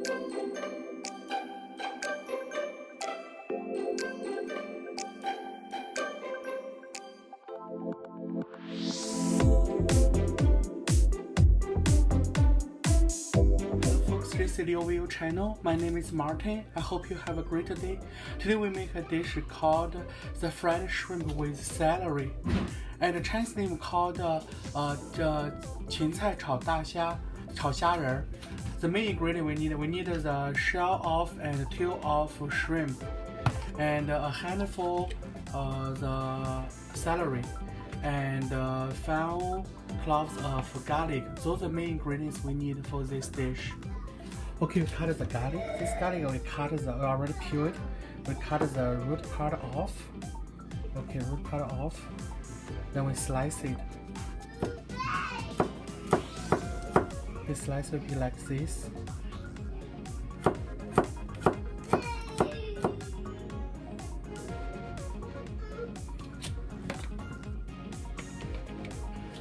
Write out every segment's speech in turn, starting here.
This is the OVO channel. My name is Martin. I hope you have a great day. Today we make a dish called the fried shrimp with celery, and the Chinese name called 芹菜炒大虾炒虾仁. The main ingredient we need the shell of and tail of shrimp, and a handful the celery, and 5 cloves of garlic. Those are the main ingredients we need for this dish. Okay, we cut the garlic. This garlic we already peeled. We cut the root part off. Okay, root part off. Then we slice it. The slice will be like this.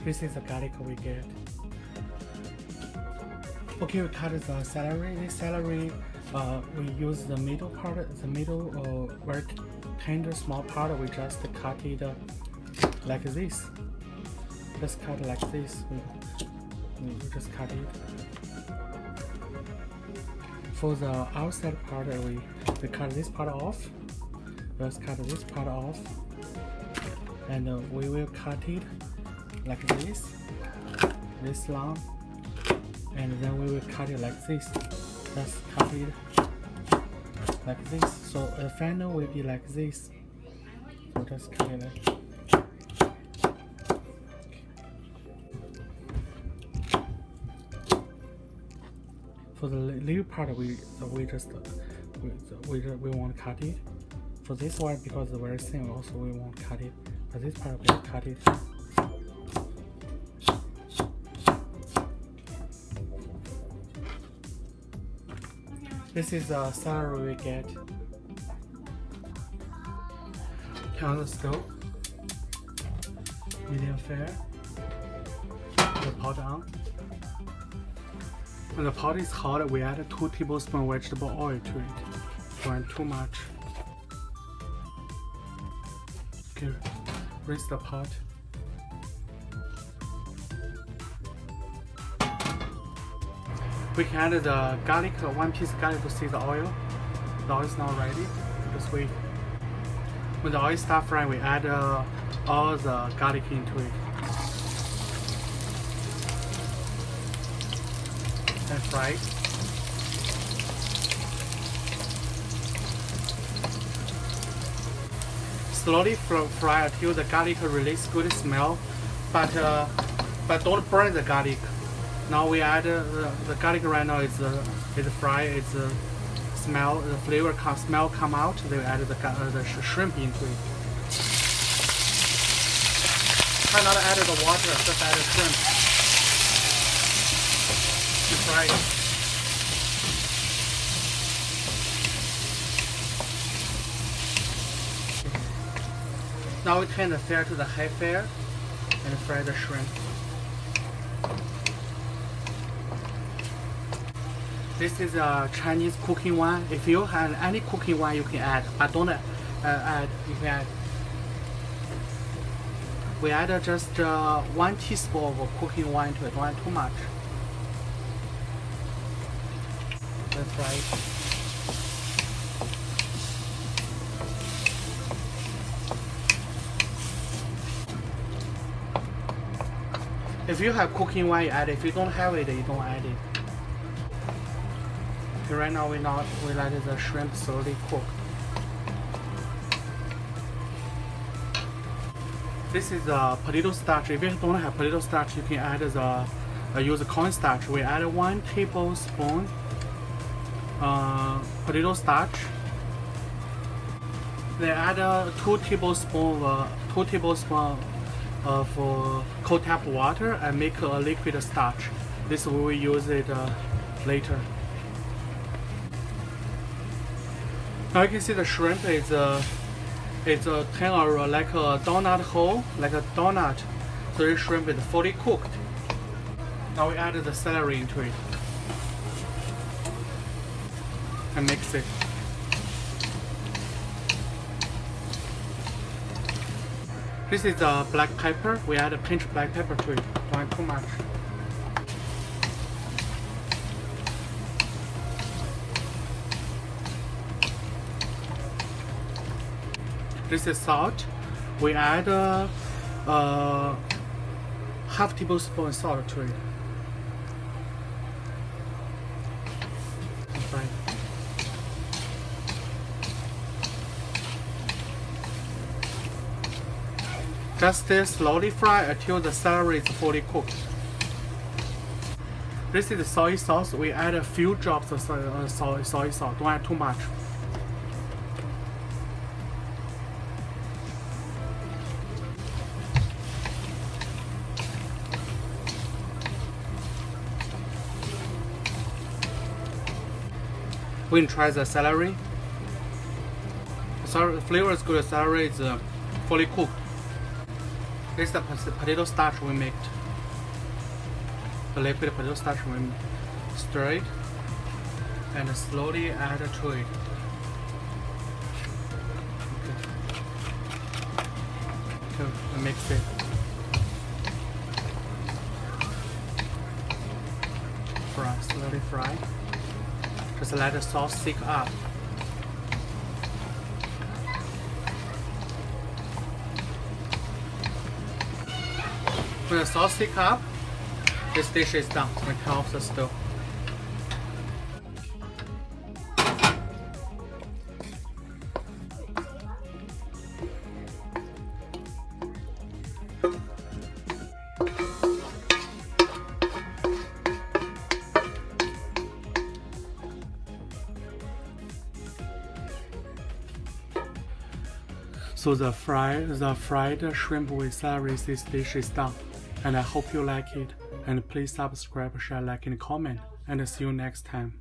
This is the garlic we get. Okay, we cut the celery. This celery, we use the middle part, very tender small part. We just cut it like this. Just cut like this. We just cut it. For the outside part, we cut this part off. Just cut this part off, and we will cut it like this long. And then we will cut it like this. Just cut it like this. So the final will be like this. So just cut it like. For the little part, we want to cut it. For this one, because it's very thin, also we won't cut it. But this part we will cut it. This is the celery we get. On the stove, medium fire. The pot on. When the pot is hot, we add 2 tablespoons vegetable oil to it. Don't too much. Okay, raise the pot. We can add the garlic, 1 piece of garlic to see the oil. The oil is not ready. Just wait. When the oil starts frying, we add all the garlic into it. And fry it. Slowly fry until the garlic releases good smell, but don't burn the garlic. Now we add the garlic right now is fried. It's smell, the flavor smell come out. Then we add the shrimp into it. Try not to add the water, just add the shrimp. To fry it. Now we turn the fire to the high fire and fry the shrimp. This is a Chinese cooking wine. If you have any cooking wine, you can add. But don't add. You can add. We add just 1 teaspoon of cooking wine to it. Don't add too much. That's right. If you have cooking wine, you add it. If you don't have it, you don't add it. Right now we let the shrimp slowly cook. This is potato starch. If you don't have potato starch, you can add use cornstarch. We add 1 tablespoon potato starch. Then add 2 tablespoons of cold tap water and make a liquid starch. This we will use it later. Now you can see the shrimp is kind of like a donut hole, like a donut. So the shrimp is fully cooked. Now we add the celery into it. and mix it. This is the black pepper. We add a pinch of black pepper to it. Don't add too much. This is salt. We add half tablespoon salt to it. Fry. Just slowly fry until the celery is fully cooked. This is soy sauce. We add a few drops of soy sauce. Don't add too much. We can try the celery. The flavor is good. The celery is fully cooked. This is the potato starch we made. The liquid potato starch we stir it and slowly add to it. Okay, mix it. Fry, slowly fry. Just let the sauce thick up. When the sauce thick up, this dish is done. We turn off the stove. So the fried shrimp with celery, this dish is done. And I hope you like it. And please subscribe, share, like, and comment. And see you next time.